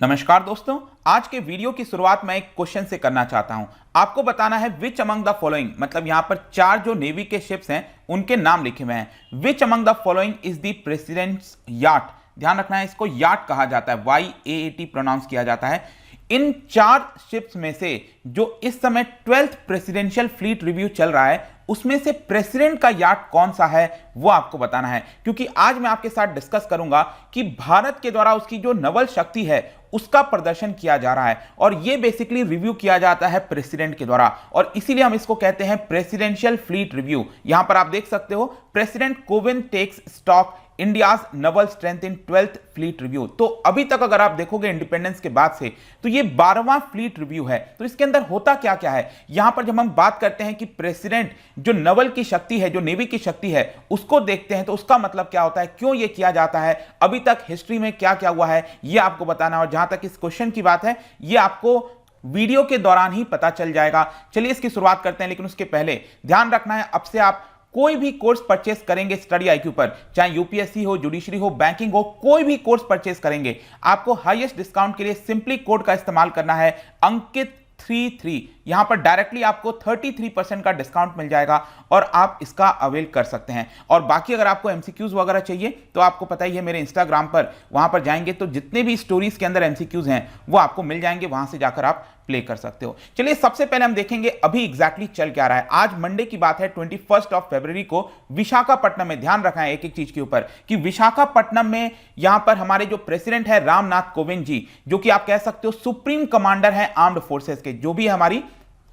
नमस्कार दोस्तों, आज के वीडियो की शुरुआत मैं एक क्वेश्चन से करना चाहता हूं। आपको बताना है विच अमंग द फॉलोइंग, मतलब यहां पर चार जो नेवी के शिप्स हैं उनके नाम लिखे हुए हैं। Which among the following is the president's yacht. ध्यान रखना है, इसको याट कहा जाता है, YAAT प्रोनाउंस किया जाता है। इन चार शिप्स में से जो इस समय 12th प्रेसिडेंशियल फ्लीट रिव्यू चल रहा है उसमें से प्रेसिडेंट का याट कौन सा है वो आपको बताना है, क्योंकि आज मैं आपके साथ डिस्कस करूंगा कि भारत के द्वारा उसकी जो नवल शक्ति है उसका प्रदर्शन किया जा रहा है और ये बेसिकली रिव्यू किया जाता है प्रेसिडेंट के द्वारा, और इसीलिए हम इसको कहते हैं प्रेसिडेंशियल फ्लीट रिव्यू। यहां पर आप देख सकते हो, president Kovind takes stock India's naval strength in 12th fleet review. तो अभी तक अगर आप देखोगे इंडिपेंडेंस के बाद से, तो ये 12वां फ्लीट रिव्यू है। तो इसके अंदर होता क्या क्या है, यहां पर जब हम बात करते हैं कि प्रेसिडेंट जो नवल की शक्ति है, जो नेवी की शक्ति है, उसको देखते हैं तो उसका मतलब क्या होता है, क्यों ये किया जाता है, अभी तक हिस्ट्री में क्या क्या हुआ है, ये आपको बताना है। और जहां तक इस क्वेश्चन की बात है, ये आपको वीडियो के दौरान ही पता चल जाएगा। चलिए इसकी शुरुआत करते हैं, लेकिन उसके पहले ध्यान रखना है, अब से आप कोई भी कोर्स परचेस करेंगे स्टडी IQ पर, चाहे यूपीएससी हो, जुडिशरी हो, बैंकिंग हो, कोई भी कोर्स परचेस करेंगे, आपको हाईएस्ट डिस्काउंट के लिए सिंपली कोड का इस्तेमाल करना है अंकित33। यहां पर डायरेक्टली आपको 33% का डिस्काउंट मिल जाएगा और आप इसका अवेल कर सकते हैं। और बाकी अगर आपको MCQs वगैरह चाहिए तो आपको पता ही है, मेरे इंस्टाग्राम पर वहां पर जाएंगे तो जितने भी स्टोरीज के अंदर MCQs हैं वो आपको मिल जाएंगे, वहां से जाकर आप प्ले कर सकते हो। चलिए सबसे पहले हम देखेंगे अभी एग्जैक्टली चल क्या रहा है। आज मंडे की बात है, 21 फरवरी को विशाखापट्टनम में, ध्यान रखना है एक एक चीज के ऊपर कि विशाखापट्टनम में यहां पर हमारे जो प्रेसिडेंट है रामनाथ कोविंद जी, जो कि आप कह सकते हो सुप्रीम कमांडर है आर्म्ड फोर्सेस के, जो भी हमारी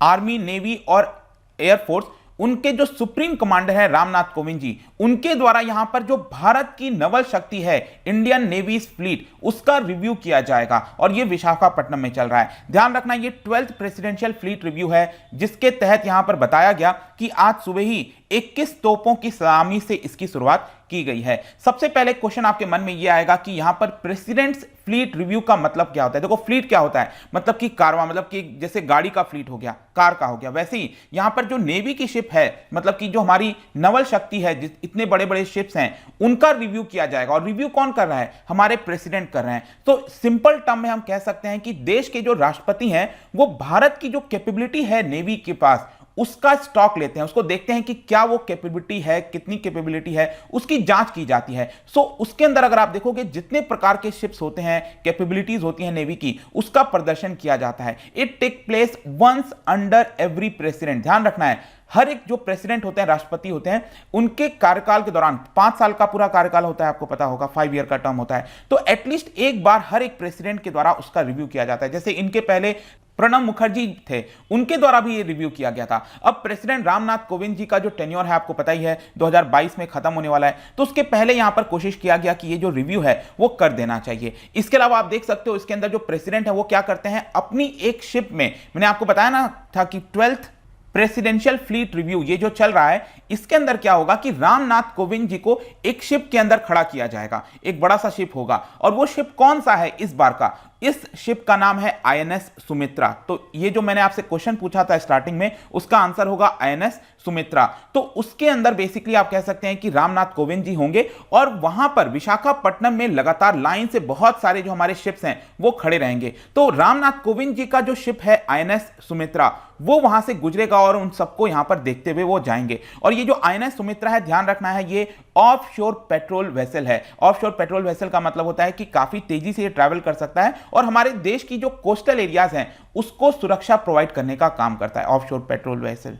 आर्मी, नेवी और एयरफोर्स, उनके जो सुप्रीम कमांडर है रामनाथ कोविंद जी, उनके द्वारा यहां पर जो भारत की नवल शक्ति है इंडियन नेवी फ्लीट, उसका रिव्यू किया जाएगा और यह विशाखापट्टनम में चल रहा है। ध्यान रखना, यह 12th प्रेसिडेंशियल फ्लीट रिव्यू है, जिसके तहत यहां पर बताया गया कि आज सुबह ही 21 तोपों की सलामी से इसकी शुरुआत की गई है। सबसे पहले क्वेश्चन आपके मन में यह आएगा कि यहां पर प्रेसिडेंट्स फ्लीट रिव्यू का मतलब क्या होता है। देखो, फ्लीट क्या होता है, मतलब कि कारवां, मतलब कि जैसे गाड़ी का फ्लीट हो गया, कार का हो गया, वैसे ही यहां पर जो नेवी की शिप है, मतलब कि जो हमारी नवल शक्ति है, इतने बड़े बड़े शिप्स हैं, उनका रिव्यू किया जाएगा। और रिव्यू कौन कर रहा है, हमारे प्रेसिडेंट कर रहे हैं। तो सिंपल टर्म में हम कह सकते हैं कि देश के जो राष्ट्रपति हैं वो भारत की जो कैपेबिलिटी है नेवी के पास, उसका स्टॉक लेते हैं, उसको देखते हैं कि क्या वो कैपेबिलिटी है, कितनी कैपेबिलिटी है, उसकी जांच की जाती है। सो उसके अंदर अगर आप देखोगे जितने प्रकार के शिप्स होते हैं, कैपेबिलिटीज होती हैं नेवी की, उसका प्रदर्शन किया जाता है। It take place once under every president. ध्यान रखना है, हर एक जो प्रेसिडेंट होते हैं, राष्ट्रपति होते हैं, उनके कार्यकाल के दौरान 5 साल का पूरा कार्यकाल होता है, आपको पता होगा 5 ईयर का टर्म होता है, तो एटलीस्ट एक बार हर एक प्रेसिडेंट के द्वारा उसका रिव्यू किया जाता है। जैसे इनके पहले प्रणब मुखर्जी थे, उनके द्वारा भी ये रिव्यू किया गया था। अब प्रेसिडेंट रामनाथ कोविंद जी का जो टेन्योर है आपको पता ही है, 2022 में खत्म होने वाला है, तो उसके पहले यहां पर कोशिश किया गया कि ये जो रिव्यू है वो कर देना चाहिए। इसके अलावा आप देख सकते हो इसके अंदर जो प्रेसिडेंट है वो क्या करते हैं, अपनी एक शिप में, मैंने आपको बताया ना था कि 12th प्रेसिडेंशियल फ्लीट रिव्यू ये जो चल रहा है, इसके अंदर क्या होगा कि रामनाथ कोविंद जी को एक शिप के अंदर खड़ा किया जाएगा, एक बड़ा सा शिप होगा। और वो शिप कौन सा है इस बार का, इस शिप का नाम है INS सुमित्रा। तो ये जो मैंने आपसे क्वेश्चन पूछा था स्टार्टिंग में, उसका आंसर होगा INS सुमित्रा। तो उसके अंदर बेसिकली आप कह सकते हैं कि रामनाथ कोविंद जी होंगे और वहां पर विशाखापट्टनम में लगातार लाइन से बहुत सारे जो हमारे शिप्स हैं वो खड़े रहेंगे। तो रामनाथ कोविंद जी का जो शिप है INS सुमित्रा, वो वहां से गुजरेगा और उन सबको यहां पर देखते हुए वो जाएंगे। और ये जो INS सुमित्रा है, ध्यान रखना है, ये ऑफशोर पेट्रोल वेसल है। ऑफशोर पेट्रोल वेसल का मतलब होता है कि काफी तेजी से ये ट्रैवल कर सकता है और हमारे देश की जो कोस्टल एरियाज हैं उसको सुरक्षा प्रोवाइड करने का काम करता है ऑफशोर पेट्रोल वेसल।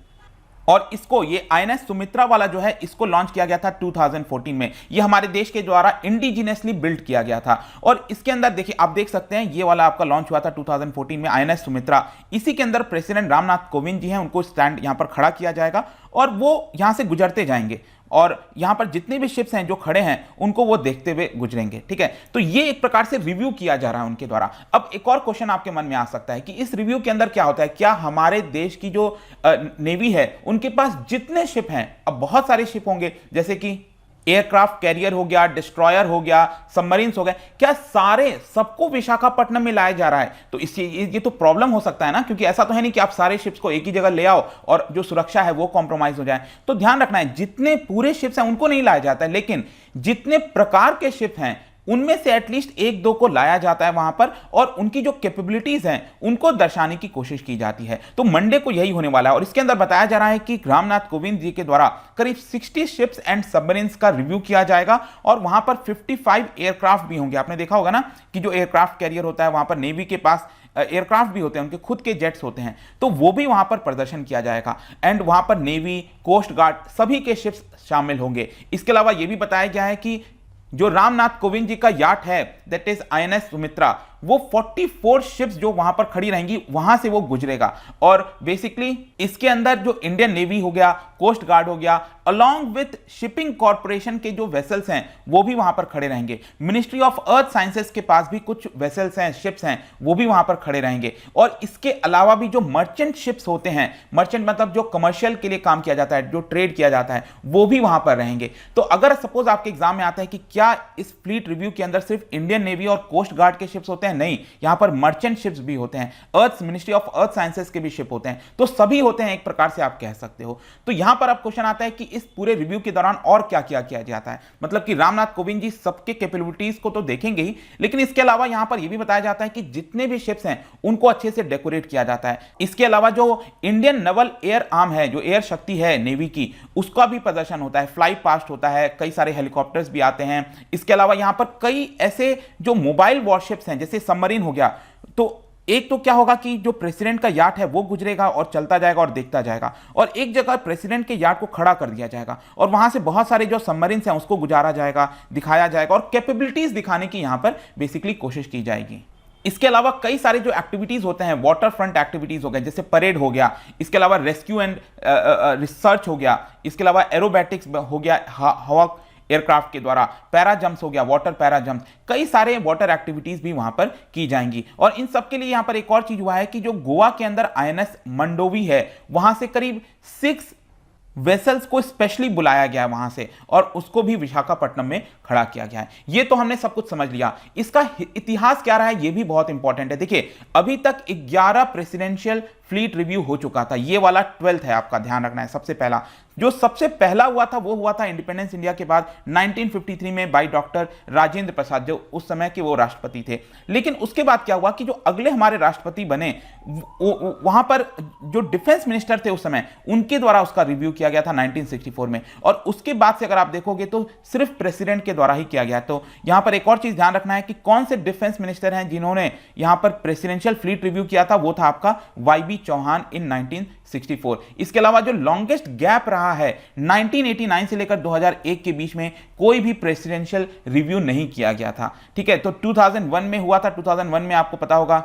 और इसको, ये INS सुमित्रा वाला जो है, इसको लॉन्च किया गया था 2014 में। ये हमारे देश के द्वारा इंडिजिनियसली बिल्ड किया गया था। और इसके अंदर देखिए, आप देख सकते हैं ये वाला आपका लॉन्च हुआ था 2014 में, INS सुमित्रा। इसी के अंदर प्रेसिडेंट रामनाथ कोविंद जी हैं, उनको स्टैंड यहां पर खड़ा किया जाएगा और वो यहां से गुजरते जाएंगे और यहां पर जितने भी शिप्स हैं जो खड़े हैं उनको वो देखते हुए गुजरेंगे। ठीक है, तो ये एक प्रकार से रिव्यू किया जा रहा है उनके द्वारा। अब एक और क्वेश्चन आपके मन में आ सकता है कि इस रिव्यू के अंदर क्या होता है, क्या हमारे देश की जो नेवी है उनके पास जितने शिप हैं, अब बहुत सारे शिप होंगे, जैसे कि एयरक्राफ्ट कैरियर हो गया, डिस्ट्रॉयर हो गया, सबमरीन्स हो गए, क्या सारे सबको विशाखापट्टनम में लाया जा रहा है? तो इससे ये तो प्रॉब्लम हो सकता है ना, क्योंकि ऐसा तो है नहीं कि आप सारे शिप्स को एक ही जगह ले आओ और जो सुरक्षा है वो कॉम्प्रोमाइज हो जाए। तो ध्यान रखना है, जितने पूरे शिप्स हैं उनको नहीं लाया जाता है, लेकिन जितने प्रकार के शिप हैं उनमें से एटलीस्ट एक दो को लाया जाता है वहां पर और उनकी जो कैपेबिलिटीज हैं उनको दर्शाने की कोशिश की जाती है। तो मंडे को यही होने वाला है और इसके अंदर बताया जा रहा है कि रामनाथ कोविंद जी के द्वारा करीब 60 शिप्स एंड सबमरीन्स का रिव्यू किया जाएगा और वहां पर 55 एयरक्राफ्ट भी होंगे। आपने देखा होगा ना कि जो एयरक्राफ्ट कैरियर होता है वहां पर नेवी के पास एयरक्राफ्ट भी होते हैं, उनके खुद के जेट्स होते हैं, तो वो भी वहां पर प्रदर्शन किया जाएगा एंड वहां पर नेवी, कोस्ट गार्ड सभी के शिप्स शामिल होंगे। इसके अलावा यह भी बताया गया है कि जो रामनाथ कोविंद जी का याट है दैट इज आईएनएस सुमित्रा, वो 44 शिप्स जो वहां पर खड़ी रहेंगी वहां से वो गुजरेगा और बेसिकली इसके अंदर जो इंडियन नेवी हो गया, कोस्ट गार्ड हो गया, अलॉन्ग विथ शिपिंग कॉर्पोरेशन के जो वेसल्स हैं वो भी वहां पर खड़े रहेंगे। मिनिस्ट्री ऑफ अर्थ साइंसेस के पास भी कुछ वेसल्स हैं, शिप्स हैं, वो भी वहां पर खड़े रहेंगे। और इसके अलावा भी जो मर्चेंट शिप्स होते हैं, मर्चेंट मतलब जो कमर्शियल के लिए काम किया जाता है, जो ट्रेड किया जाता है, वो भी वहां पर रहेंगे। तो अगर सपोज आपके एग्जाम में आता है कि क्या इस फ्लीट रिव्यू के अंदर सिर्फ इंडियन नेवी और कोस्ट गार्ड के शिप्स होते हैं, नहीं, यहां पर मर्चेंट शिप्स भी होते हैं, अर्थ मिनिस्ट्री ऑफ अर्थ साइंसेस के भी शिप होते हैं, तो सभी होते हैं एक प्रकार से आप कह सकते हो। तो यहां पर अब क्वेश्चन आता है कि इस पूरे रिव्यू के दौरान और क्या क्या किया जाता है, मतलब कि रामनाथ कोविंद जी सबके कैपेबिलिटीज को तो देखेंगे ही, लेकिन इसके अलावा यहां पर यह भी बताया जाता है कि जितने भी शिप्स हैं उनको अच्छे से डेकोरेट किया जाता है। इसके अलावा जो इंडियन नवल एयर आर्म है, जो एयर शक्ति है नेवी की, उसका भी प्रदर्शन होता है, फ्लाई पास्ट होता है, कई सारे हेलीकॉप्टर्स भी आते हैं। इसके अलावा यहां पर कई ऐसे जो मोबाइल वॉरशिप्स हैं जैसे सबमरीन हो गया, तो एक तो क्या होगा कि जो प्रेसिडेंट का याट है वो गुजरेगा और चलता जाएगा और देखता जाएगा, और एक जगह प्रेसिडेंट के याट को खड़ा कर दिया जाएगा और वहां से बहुत सारे जो सबमरीन्स हैं उसको गुजारा जाएगा, दिखाया जाएगा और कैपेबिलिटीज दिखाने की यहां पर बेसिकली कोशिश की जाएगी। इसके अलावा कई सारे जो एक्टिविटीज होते हैं, वाटर फ्रंट एक्टिविटीज हो गए, जैसे परेड हो गया, इसके अलावा रेस्क्यू एंड रिसर्च हो गया, इसके अलावा एरोबैटिक्स हो गया हवा एयरक्राफ्ट के द्वारा, पैरा जंप्स हो गया, वाटर पैरा जंप्स, कई सारे वाटर एक्टिविटीज भी वहां पर की जाएंगी। और इन सब के लिए यहां पर एक और चीज हुआ है कि जो गोवा के अंदर आईएनएस मंडोवी है वहां से करीब 6 वेसल्स को स्पेशली बुलाया गया है वहां से और उसको भी विशाखापट्टनम में खड़ा किया गया है। ये तो हमने सब कुछ समझ लिया, इसका इतिहास क्या रहा है ये भी बहुत इंपॉर्टेंट है। देखिए अभी तक 11 प्रेसिडेंशियल फ्लीट रिव्यू हो चुका था, ये वाला 12th है, आपका ध्यान रखना है। सबसे पहला जो सबसे पहला हुआ था वो हुआ था इंडिपेंडेंस इंडिया के बाद 1953 में बाय डॉक्टर राजेंद्र प्रसाद, जो उस समय के वो राष्ट्रपति थे। लेकिन उसके बाद क्या हुआ कि जो अगले हमारे राष्ट्रपति बने वहां पर जो डिफेंस मिनिस्टर थे उस समय, उनके द्वारा उसका रिव्यू किया गया था 1964 में, और उसके बाद से अगर आप देखोगे तो सिर्फ प्रेसिडेंट के द्वारा ही किया गया। तो यहां पर एक और चीज ध्यान रखना है कि कौन से डिफेंस मिनिस्टर हैं जिन्होंने यहां पर प्रेसिडेंशियल फ्लीट रिव्यू किया था, वो था आपका वाई चौहान इन 1964। इसके अलावा जो लॉन्गेस्ट गैप रहा है 1989 से लेकर 2001 के बीच में कोई भी प्रेसिडेंशियल रिव्यू नहीं किया गया था, ठीक है। तो 2001 में हुआ था, 2001 में आपको पता होगा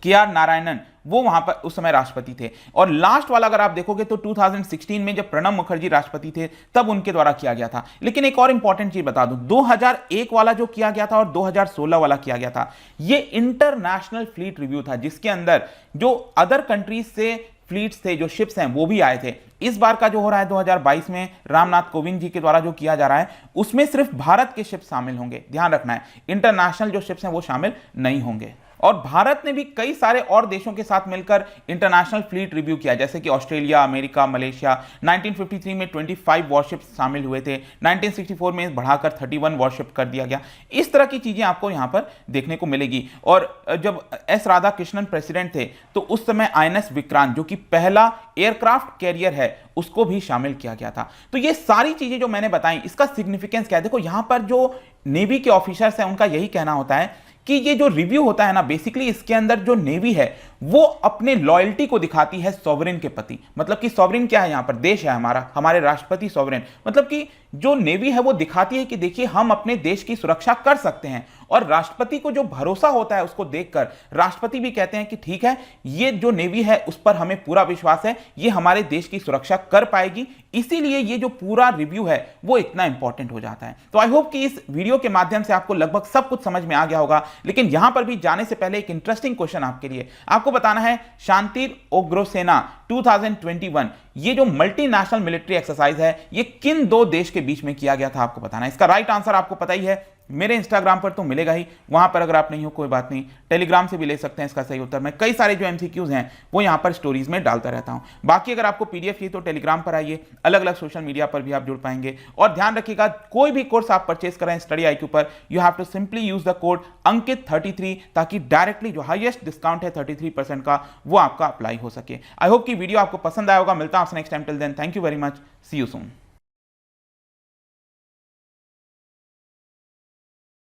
के.आर. नारायणन वो वहां पर उस समय राष्ट्रपति थे। और लास्ट वाला अगर आप देखोगे तो 2016 में जब प्रणब मुखर्जी राष्ट्रपति थे तब उनके द्वारा किया गया था। लेकिन एक और इंपॉर्टेंट चीज बता दूं, 2001 वाला जो किया गया था और 2016 वाला किया गया था, ये इंटरनेशनल फ्लीट रिव्यू था जिसके अंदर जो अदर कंट्रीज से फ्लीट्स थे, जो शिप्स हैं, वो भी आए थे। इस बार का जो हो रहा है 2022 में रामनाथ कोविंद जी के द्वारा जो किया जा रहा है उसमें सिर्फ भारत के शिप्स शामिल होंगे, ध्यान रखना है। इंटरनेशनल जो शिप्स हैं वो शामिल नहीं होंगे। और भारत ने भी कई सारे और देशों के साथ मिलकर इंटरनेशनल फ्लीट रिव्यू किया, जैसे कि ऑस्ट्रेलिया, अमेरिका, मलेशिया। 1953 में 25 वॉरशिप्स शामिल हुए थे, 1964 में बढ़ाकर 31 वॉरशिप कर दिया गया। इस तरह की चीजें आपको यहां पर देखने को मिलेगी। और जब एस राधाकृष्णन प्रेसिडेंट थे तो उस समय आईएनएस विक्रांत, जो कि पहला एयरक्राफ्ट कैरियर है, उसको भी शामिल किया गया था। तो ये सारी चीजें जो मैंने बताई, इसका सिग्निफिकेंस क्या है? देखो यहां पर जो नेवी के ऑफिसर्स हैं उनका यही कहना होता है कि ये जो रिव्यू होता है ना, बेसिकली इसके अंदर जो नेवी है वो अपने लॉयल्टी को दिखाती है सॉवरेन के प्रति। मतलब कि सॉवरेन क्या है, यहां पर देश है हमारा, हमारे राष्ट्रपति सॉवरेन। मतलब कि जो नेवी है वो दिखाती है कि देखिए हम अपने देश की सुरक्षा कर सकते हैं। और राष्ट्रपति को जो भरोसा होता है उसको देखकर राष्ट्रपति भी कहते हैं कि ठीक है, ये जो नेवी है उस पर हमें पूरा विश्वास है, ये हमारे देश की सुरक्षा कर पाएगी। इसीलिए ये जो पूरा रिव्यू है वो इतना इंपॉर्टेंट हो जाता है। तो आई होप कि इस वीडियो के माध्यम से आपको लगभग सब कुछ समझ में आ गया होगा। लेकिन यहां पर भी जाने से पहले एक इंटरेस्टिंग क्वेश्चन आपके लिए, आपको बताना है शांति उग्रसेना 2021 ये जो मल्टीनेशनल मिलिट्री एक्सरसाइज है ये किन दो देश के बीच में किया गया था आपको बताना है। इसका राइट आंसर आपको पता ही है, मेरे इंस्टाग्राम पर तो मिलेगा ही, वहां पर अगर आप नहीं हो कोई बात नहीं, टेलीग्राम से भी ले सकते हैं इसका सही उत्तर। मैं कई सारे जो एमसीक्यूज हैं वो यहां पर स्टोरीज में डालता रहता हूं। बाकी अगर आपको पीडीएफ चाहिए तो टेलीग्राम पर आइए, अलग अलग सोशल मीडिया पर भी आप जुड़ पाएंगे। और ध्यान रखिएगा, कोई भी कोर्स आप परचेस करें स्टडी IQ पर, you have to simply use the code अंकित33 ताकि डायरेक्टली जो हाईएस्ट डिस्काउंट है 33% का वो आपका अप्लाई हो सके। आई होप कि वीडियो आपको पसंद आया होगा। मिलता हूं आपसे next time, till then thank you very much, see you soon.